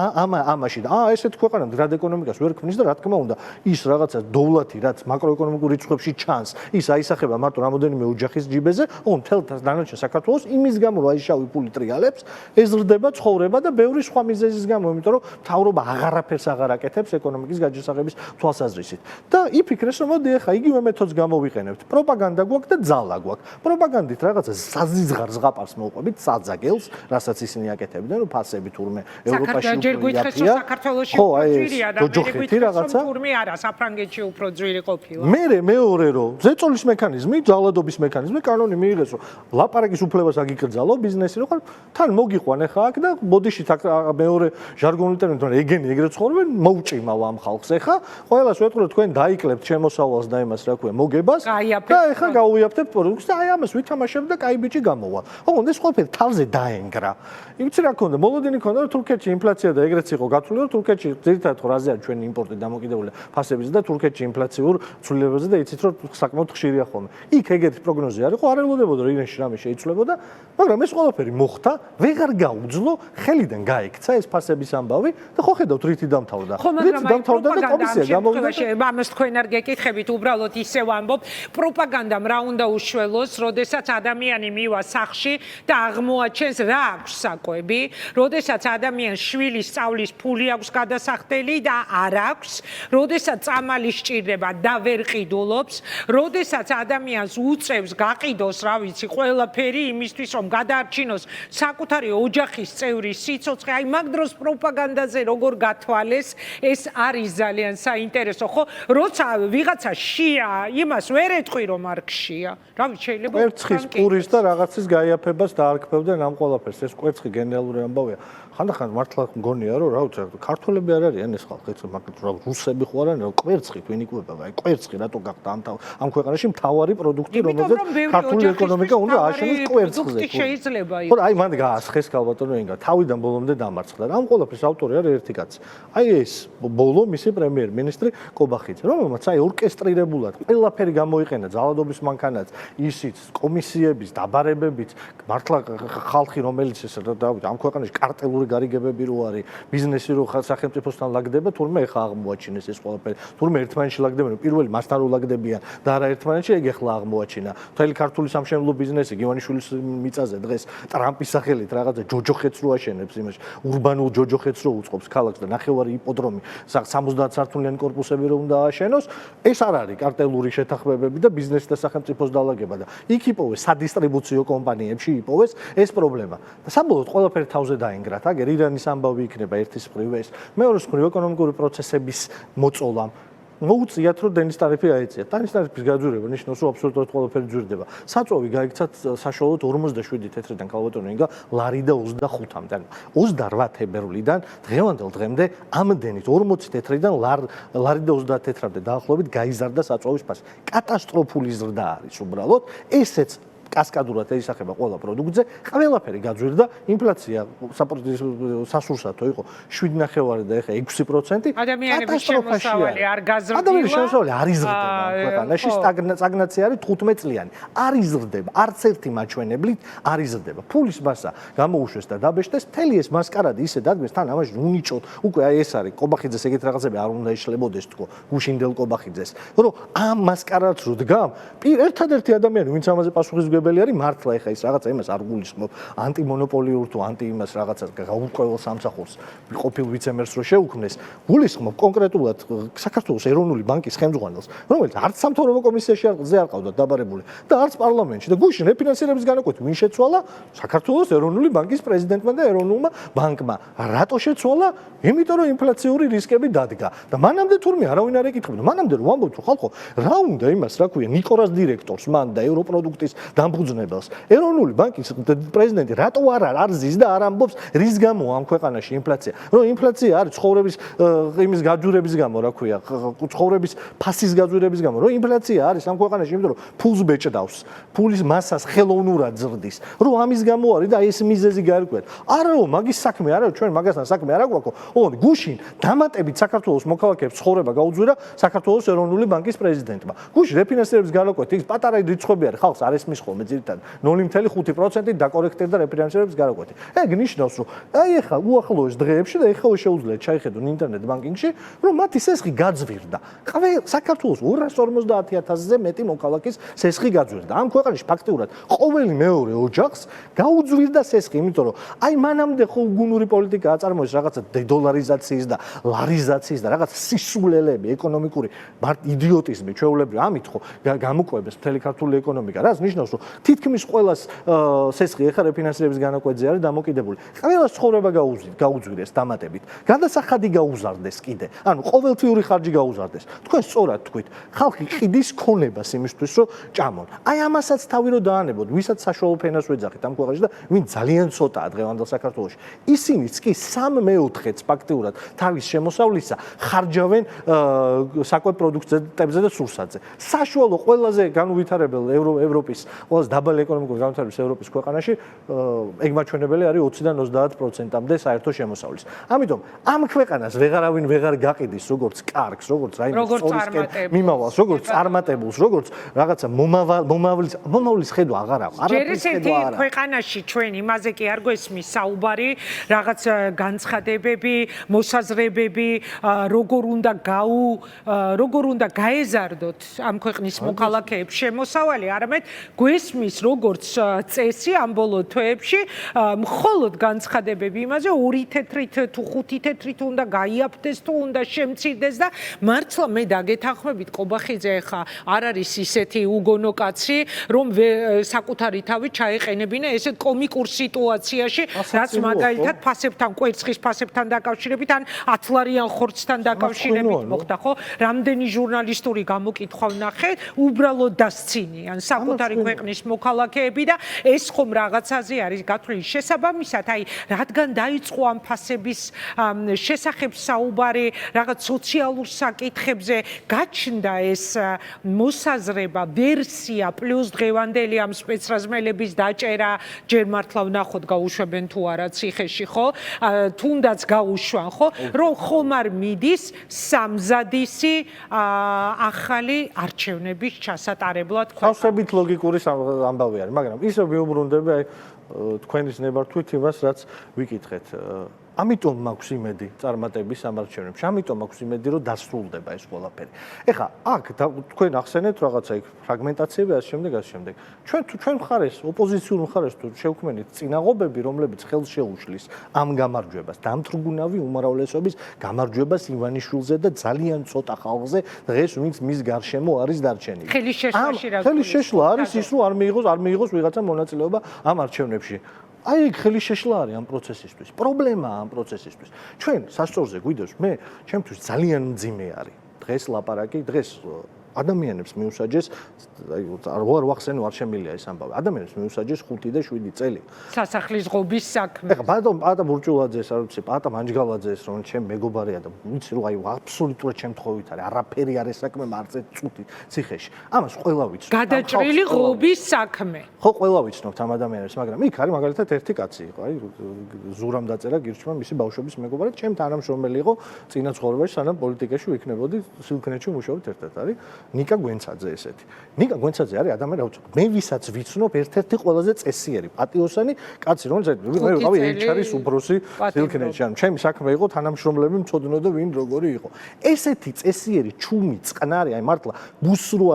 ამაში და ესეთ ქვეყანა მდგრად ეკონომიკას ვერ ქმნის და რა თქმა უნდა, ის რაღაცა დოვლათი, რაც მაკროეკონომიკურ რიცხვებში ჩანს, ის აისახება მარტო რამოდენიმე ოჯახის ჯიბეზე, მთელ დანარჩენ საქართველოს იმის გამო, რომ აი შავი ფული ტრიალებს, ეზრდება ცხოვრება და ბევრი სხვა მიზეზის გამო, იმიტომ რომ მთავრობა აღარაფერს აღარ აკეთებს ეკონომიკის გაჯასაღების თვალსაზრისით. და იფიქრეს, რომ მოდი ახლა იგივე მეთოდს გამოვიყენებთ. პროპაგანდა გვაქვს და ძალა გვაქვს. პროპაგანდით რაღაცა საზიზღარ ზღაპარს მოვყვებით, საძაგელს, რასაც ისინი აკეთებდნენ, რომ ფასები თურმე ევროპაში უფრო იაფია. საქართველოში უფრო ძვირია და ჯოჯოხეთი რაღაცა. თურმე არა, საფრანგეთში უფრო ძვირი ყოფილა. მეორე რომ ზეწოლის მექანიზმი, ძალადობის მექანიზმი, კანონი მიიღეს, რომ ლაპარაკის უფლებას აგიკრძალო ბიზნესი, რომ თან მოგიყვან ახლა აქ და ბოდიშით აქ მეორე ჟარგონული ტერმინით, რომ ეგენი ეგრე ცხოვრობენ, მოუჭიმავ ამ ხალხს ახლა. ყველას ვეტყოდო თქვენ დაიკლებთ შემოსავალს და იმას რა ქვია, მოგებას და ახლა გაუიაფთებთ პროდუქტს და აი ამას ვითამაშებ და კაი ბიჭი გამოვა. ოღონდ ეს ყველაფერი თავზე დაენგრა. იცი რა ქონდა, მოლოდინი ქონდა, რომ თურქეთში ინფლაცია და ეგრეც იყო გათვლილი, რომ თურქეთში ძირითადად ხო რაზე არის ჩვენი იმპორტი დამოკიდებული ფასების და თურქეთში ინფლაციურ ცვლილებებზე და იცით რომ საკმაოდ ხშირია ხოლმე. იქ ეგეთი პროგნოზი არ იყო, არ ელოდებოდა რომ ირანში რამე შეიცვლებოდა, მაგრამ ეს ყველაფერი მოხდა, ვეღარ გაუძლო, ხელიდან გაიქცა ეს ფასების ამბავი და ხო ხედავთ რითი დამთავრდა. რითი დამთავრდა და კომისია გამოვიდა. ამას თქვენ არ გეკითხებით, უბრალოდ ისევ ამბობ, პროპაგანდამ რა უნდა უშველოს, როდესაც ადამიანი მივა სახლში და აღმოაჩენს რა აქვს საკვები, როდესაც ადამიანს შვილის სწავლის ფული აქვს გადასახდელი და არ აქვს, როდესაც წამალი სჭირდება და ვერ ყიდულობს, როდესაც ადამიანს უწევს გაყიდოს, რა ვიცი, ყველაფერი იმისთვის, რომ გადაარჩინოს საკუთარი ოჯახის წევრის სიცოცხლე, აი მაგ დროს პროპაგანდაზე როგორ გათვალეს, ეს არის ძალიან საინტერესო, ხო? როცა ვიღაცა შია, იმას ვერ ეტყვი რომ არ გშია. რა ვიცი, შეიძლება კვერცხის პურის და რაღაცის გაიაფებას დაარქმევდნენ ამ ყველაფერს. ეს კვერცხი გენერალური ამბავია. ხანდახან მართლა მგონია რომ რა ვიცი ქართველები არ არიან ეს ხალხი მაგრამ რუსები ხო არიან რომ კვერცხით ვინ იკვებება აი კვერცხი რატო გახდა ამ ქვეყანაში მთავარი პროდუქტი რომელზეც ქართული ეკონომიკა უნდა ააშენოს კვერცხზე შეიძლება ხო აი მანდ გაასხეს ქალბატონო ინგა თავიდან ბოლომდე დამარცხდა და ამ ყველაფრის ავტორი არის ერთი კაცი აი ეს ბოლო მისი პრემიერ-მინისტრი კობახიძე რომელმაც აი ორკესტრირებულად ყველაფერი გამოიყენა ძალადობის მანქანაც ისიც კომისიების დაბარებებით მართლა ხალხი რომელიც ეს ამ ქვეყანაში კარტელური გარიგებები რო არის ბიზნესი რო სახელმწიფოსთან ლაგდება თურმე ეხა აღმოაჩინეს ეს ყველაფერი თურმე ერთმანეთში ლაგდებიან პირველი მასთან რო ლაგდებიან და არა ერთმანეთში ეგ ეხლა აღმოაჩინა მთელი ქართული სამშენებლო ბიზნესი გივანიშვილის მიწაზე დღეს ტრამპის სახელით რაღაცა ჯოჯოხეთს რო აშენებს იმაში ურბანულ ჯოჯოხეთს რო უწყობს ქალაქს და ნახევარი იპოდრომი 70 სართულიანი კორპუსები რო უნდა ააშენოს ეს არ არის კარტელური შეთანხმებები და ბიზნესი და სახელმწიფოს დალაგება და იქ იპოვეს სადისტრიბუციო კომპანიებში იპოვეს ეს პრობლემა და საბოლოოდ ყველაფერი თავზე დაინგრათ აგერ ირანის ამბავი იქნება ერთის მხრივ ეს მეორეს მხრივ ეკონომიკური პროცესების მოწოლამ მოუწიათ რომ დენის ტარიფი აეწიათ. დენის ტარიფის გაძვირება ნიშნავს რომ აბსოლუტურად ყველაფერი ძვირდება. საწვავი გაიქცათ საშუალოდ 47 თეთრიდან ქალბატონო ინგა ლარი და 25-მდე. ანუ 28 თებერვლიდან დღევანდელ დღემდე ამდენით 40 თეთრიდან ლარი და 30 თეთრამდე დაახლოებით გაიზარდა საწვავის ფასი. კატასტროფული ზრდა არის უბრალოდ. ესეც კასკადურად ეისახება ყველა პროდუქტზე, ყველაფერი გაძვირდა, ინფლაცია სასურსათო იყო 7.9 და ეხა 6%. ადამიანების შემოსავალი არ გაზრდილა. ადამიანების შემოსავალი არ იზრდება ქვეყანაში, სტაგნაცია არის 15 წლიანი. არ იზრდება, არც ერთი მაჩვენებლით არ იზრდება. ფულის მასა გამოუშვეს და დაბეჭდეს, მთელი ეს მასკარადი ისე დადგეს, თან ამაში უნიჭოთ. უკვე აი ეს არის კობახიძეს ეგეთ რაღაცები არ უნდა იშლებოდეს თქო, გუშინდელ კობახიძეს. რომ ამ მასკარადს რო დგამ, ერთადერთი ადამიანი, ვინც ამაზე პასუხისმგებელი არის მართლა ეხა ის რაღაცა იმას არ გულისხმობ ანტიმონოპოლიურ თუ ანტი იმას რაღაცას გაურკვეველ სამსახურს ყოფილ ვიცემერს რო შეუქმნეს გულისხმობ კონკრეტულად საქართველოს ეროვნული ბანკის ხელმძღვანელს რომელიც არც სამთავრობო კომისიაში არ ყავდა დაბარებული და არც პარლამენტში და გუშინ რეფინანსირების განაკვეთი ვინ შეცვალა საქართველოს ეროვნული ბანკის პრეზიდენტმა და ეროვნულმა ბანკმა რატო შეცვალა იმიტომ რომ ინფლაციური რისკები დადგა და მანამდე თურმე არავინ არ ეკითხებოდა მანამდე რომ ამბობთ რომ ხალხო რა უნდა იმას რა ქვია ნიკორას დირექტორს მან და ევროპროდუქტის დამფუძნებელს ეროვნული ბანკის პრეზიდენტი რატო არ ზის და არ ამბობს რის გამო ამ ქვეყანაში ინფლაცია რომ ინფლაცია არის ცხოვრების იმის გაძვირების გამო რა ქვია ცხოვრების ფასის გაძვირების გამო რომ ინფლაცია არის ამ ქვეყანაში იმიტომ რომ ფულს ბეჭდავს ფულის მასას ხელოვნურად ზრდის რომ ამის გამო არის და ეს მიზეზი გაერკვეთ არა რომ მაგის საქმე არა ჩვენ მაგასთან საქმე არ აგვაქვს ოღონდ გუშინ დამატებით საქართველოს მოქალაქეებს ცხოვრება გაუძვირა საქართველოს ეროვნული ბანკის პრეზიდენტმა გუშინ რეფინანსირების განაკვეთი ის პატარა რიცხვები არის ხალხს არ ესმის ხოლმე ძირითადად 0.5% დაკორექტირდა რეფინანსირების განაკვეთი. ეგ ნიშნავს რომ აი ეხლა უახლოეს დღეებში და ეხლა შეუძლიათ ჩაიხედონ ინტერნეტ ბანკინგში რომ მათი სესხი გაძვირდა. საქართველოს 250,000-ზე მეტი მოქალაქის სესხი გაძვირდა. ამ ქვეყანაში ფაქტიურად ყოველი მეორე ოჯახს გაუძვირდა სესხი, იმიტომ რომ აი მანამდე ხო გუნური პოლიტიკა აწარმოეს რაღაცა დედოლარიზაციის და ლარიზაციის და რაღაც სისულელები ეკონომიკური იდიოტიზმი ჩვეულებრივ ამით ხო გამოკვებეს მთელი ქართული ეკონომიკა. რაც ნიშნავს რომ თითქმის ყველას სესხი ეხა რეფინანსირების განაკვეთზე არის დამოკიდებული. ყველას ცხოვრება გაუძვირეს დამატებით. გადასახადი გაუზარდეს კიდე. ანუ ყოველთვიური ხარჯი გაუზარდეს. თქვენ სწორად თქვით, ხალხი ყიდის ქონებას იმისთვის რომ ჭამონ. აი ამასაც თავი რომ დაანებოთ, ვისაც საშუალო ფენას ვეძახით ამ ქვეყანაში და ვინ ძალიან ცოტაა დღევანდელ საქართველოში. ისინიც კი 3/4-ს ფაქტიურად თავის შემოსავლისა ხარჯავენ საკვებ პროდუქტებზე და სურსათზე. საშუალო ყველაზე განუვითარებელ ევროპის ყველაზე დაბალი ეკონომიკური განვითარების ევროპის ქვეყანაში ეგ მაჩვენებელი არის 20-დან 30%-მდე საერთო შემოსავლის. ამიტომ ამ ქვეყანას ვეღარავინ ვეღარ გაყიდის როგორც კარგს, როგორც რაიმე სწორისკენ მიმავალს, როგორც წარმატებულს, როგორც რაღაცა მომავლის ხედვა აღარ აქვს. არაფრის ხედვა არა. ქვეყანაში ჩვენ იმაზე კი არ გვესმის საუბარი, რაღაც განცხადებები, მოსაზრებები, როგორ უნდა გაეზარდოთ ამ ქვეყნის მოქალაქეებს შემოსავალი, არამედ გვესმის როგორც წესი ამ ბოლო თვეებში მხოლოდ განცხადებები იმაზე 2 თეთრით თუ 5 თეთრით უნდა გაიაფდეს თუ უნდა შემცირდეს და მართლა მე დაგეთანხმებით კობახიძე ხა არ არის ისეთი უგონო კაცი რომ საკუთარი თავი ჩაეყენებინა ესეთ კომიკურ სიტუაციაში რაც მაგალითად ფასებთან კვერცხის ფასებთან დაკავშირებით ან 10 ლარიან ხორცთან დაკავშირებით მოხდა ხო რამდენი ჟურნალისტური გამოკითხვა ვნახე უბრალოდ დასცინიან საკუთარი ქვეყნის ქვეყნის მოქალაქეები და ეს ხომ რაღაცაზე არის გათვლილი შესაბამისად, აი რადგან დაიწყო ამ ფასების შესახებ საუბარი, რაღაც სოციალურ საკითხებზე გაჩნდა ეს მოსაზრება, ვერსია პლუს დღევანდელი ამ სპეცრაზმელების დაჭერა, ჯერ მართლა ვნახოთ გაუშვებენ თუ არა ციხეში, ხო? თუნდაც გაუშვან, ხო? რომ ხომ არ მიდის სამზადისი ახალი არჩევნების ჩასატარებლად თავსებით ლოგიკური ამბავი არის, მაგრამ ისე ვიუბრუნდები აი თქვენის ნებართვით იმას, რაც ვიკითხეთ. ამიტომ მაქვს იმედი წარმატების ამარჩევნებში, ამიტომ მაქვს იმედი, რომ დასრულდება ეს ყველაფერი. ეხლა აქ თქვენ ახსენეთ რაღაცა იქ ფრაგმენტაციები ასე შემდეგ. ჩვენ მხარეს, ოპოზიციურ მხარეს თუ შევქმნით წინაღობები, რომლებიც ხელს შეუშლის ამ გამარჯვებას, დამთრგუნავი უმრავლესობის გამარჯვებას ივანიშვილზე და ძალიან ცოტა ხალხზე, დღეს ვინც მის გარშემო არის დარჩენილი. ხელის შეშლაში რა ხელის შეშლა არის ის, რომ არ მიიღოს ვიღაცა მონაწილეობა ამ არჩევნებში. აი ეგ ხელი შეშლა არის ამ პროცესისთვის. პრობლემაა ამ პროცესისთვის. ჩვენ სასწორზე გვიდევს მე, ჩემთვის ძალიან მძიმე არის. დღეს ლაპარაკი, დღეს ადამიანებს მიუსაჯეს, აი არ ვახსენო არ შემილია ეს ამბავი. ადამიანებს მიუსაჯეს 5 და 7 წელი. სასახლის ღობის საქმე. ეხლა პატა ბურჭულაძეს, არ ვიცი, პატა მანჯგალაძეს, რომ ჩემ მეგობარია და ვიცი რომ აი აბსოლუტურად შემთხვევით არის, არაფერი არ ესაქმე მარწე წუთი ციხეში. ამას ყველა ვიცნობ. გადაჭრილი ღობის საქმე. ხო, ყველა ვიცნობთ ამ ადამიანებს, მაგრამ იქ არის მაგალითად ერთი კაცი იყო, აი ზურამ დაწერა გირჩმა მისი ბავშვების მეგობარი, ჩემ თანამშრომელი იყო წინა ცხოვრებაში, სანამ პოლიტიკაში ვიქნებოდი, სილქნეთში მუშაობთ ერთად არის. ნიკა გვენცაძე ესეთი. ნიკა გვენცაძე არის ადამიანი, მე ვისაც ვიცნობ, ერთ-ერთი ყველაზე წესიერი, პატიოსანი კაცი, რომელიც მე ვიყავი HR-ის უფროსი სილქნეთში. ანუ ჩემი საქმე იყო თანამშრომლები მწოდნოდა ვინ როგორი იყო. ესეთი წესიერი, ჩუმი, წყნარი, აი მართლა ბუსრო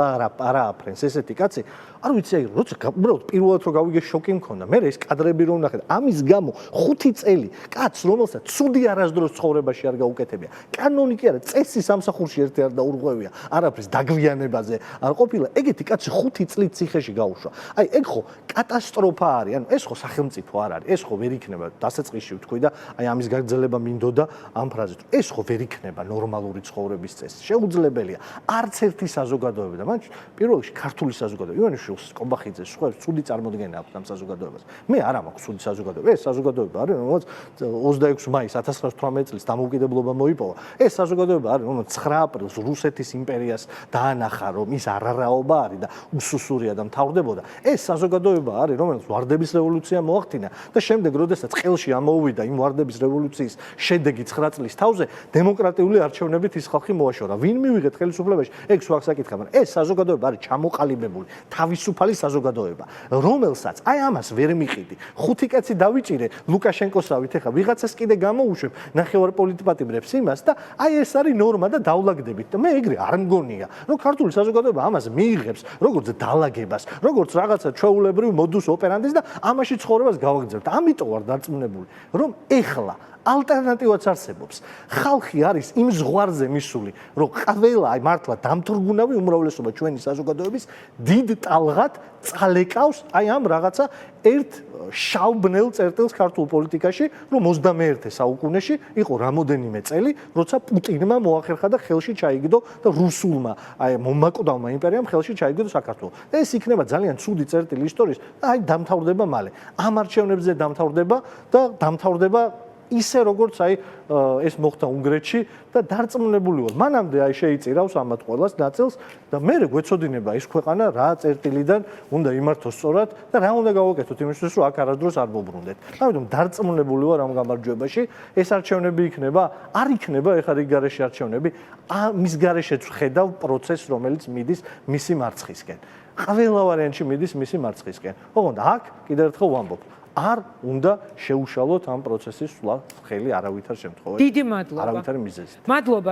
არაფრენს ესეთი კაცი. არ ვიცი, აი როცა უბრალოდ პირველად რო გავიგე შოკი მქონდა. მე ეს კადრები რომ ნახე, ამის გამო 5 წელი კაცს, რომელსაც ცუდი არასდროს ცხოვრებაში არ გაუკეთებია. კანონი კი არა, წესი სამსახურში ერთი არ დაურღვევია. არაფრის დაგვიანებაზე არ ყოფილა. ეგეთი კაცი 5 წლით ციხეში გაუშვა. აი ეგ ხო კატასტროფა არის. ანუ ეს ხო სახელმწიფო არ არის. ეს ხო ვერ იქნება დასაწყისში ვთქვი და აი ამის გაგრძელება მინდოდა ამ ფრაზით. ეს ხო ვერ იქნება ნორმალური ცხოვრების წესი. შეუძლებელია. არც ერთი საზოგადოება და მან პირველ რიგში ქართული საზოგადოება. ივანიშვილს, კომბახიძეს, სხვა ცუდი წარმოდგენა აქვს ამ საზოგადოებას. მე არ მაქვს ცუდი საზოგადოება. ეს საზოგადოება არის, რომელიც 26 მაისს 1918 წლის დამოუკიდებლობა მოიპოვა. ეს საზოგადოება არის, რომელიც 9 აპრილს რუსეთის იმპერიას დაანახა, რომ ის არარაობა არის და უსუსურია და მთავრდებოდა. ეს საზოგადოება არის, რომელიც ვარდების რევოლუცია მოახდინა და შემდეგ, როდესაც ყელში ამოუვიდა იმ ვარდების რევოლუციის შედეგი 9 წლის თავზე, დემოკრატიული არჩევნებით ის ხალხი მოაშორა. ვინ მივიღეთ ხელისუფლებაში? ეგ სხვა საკითხია, მაგრამ ეს საზოგადოება არის ჩამოყალიბებული, თავისუფალი საზოგადოება, რომელსაც აი ამას ვერ მიყიდი. 5 კაცი დავიჭირე ლუკაშენკოსავით, ეხა ვიღაცას კიდე გამოუშვებ, ნახევარ პოლიტპატიმრებს იმას და აი ეს არის ნორმა და დავლაგდებით და მე ეგრე არ მგონია, რომ ქართული საზოგადოება ამას მიიღებს, როგორც დალაგებას, როგორც რაღაცა ჩვეულებრივ მოდუს ოპერანდის და ამაში ცხოვრებას გავაგრძელებთ. ამიტომ ვარ დარწმუნებული, რომ ეხლა ალტერნატივაც არსებობს. ხალხი არის იმ ზღვარზე მისული, რომ ყველა აი მართლა დამთრგუნავი უმრავლესობა ჩვენი საზოგადოების დიდ ტალღად წალეკავს აი ამ რაღაცა ერთ შავბნელ წერტილს ქართულ პოლიტიკაში, რომ 21 საუკუნეში იყო რამოდენიმე წელი, როცა პუტინმა მოახერხა და ხელში ჩაიგდო და რუსულმა აი მომაკვდავმა იმპერიამ ხელში ჩაიგდო საქართველო. და ეს იქნება ძალიან ცუდი წერტილი ისტორიის და აი დამთავრდება მალე. ამ არჩევნებზე დამთავრდება ისე როგორც აი ეს მოხდა უნგრეთში და დარწმუნებული ვარ. მანამდე აი შეიწირავს ამათ ყველას ნაწილს და მე გვეცოდინება ის ქვეყანა რა წერტილიდან უნდა იმართოს სწორად და რა უნდა გავაკეთოთ იმისთვის, რომ აქ არასდროს არ მოbrunდეთ. ამიტომ დარწმუნებული ვარ ამ გამარჯვებაში. ეს არჩევნები იქნება, არ იქნება ეხლა რიგ გარეშე არჩევნები, მის გარეშეც ვხედავ პროცესს, რომელიც მიდის მისი მარცხისკენ. ყველა ვარიანტში მიდის მისი მარცხისკენ. ოღონდ აქ კიდევ ერთხელ ვამბობ, არ უნდა შეუშალოთ ამ პროცესის სვლა ხელი არავითარ შემთხვევაში. დიდი მადლობა. არავითარი მიზეზით. მადლობა.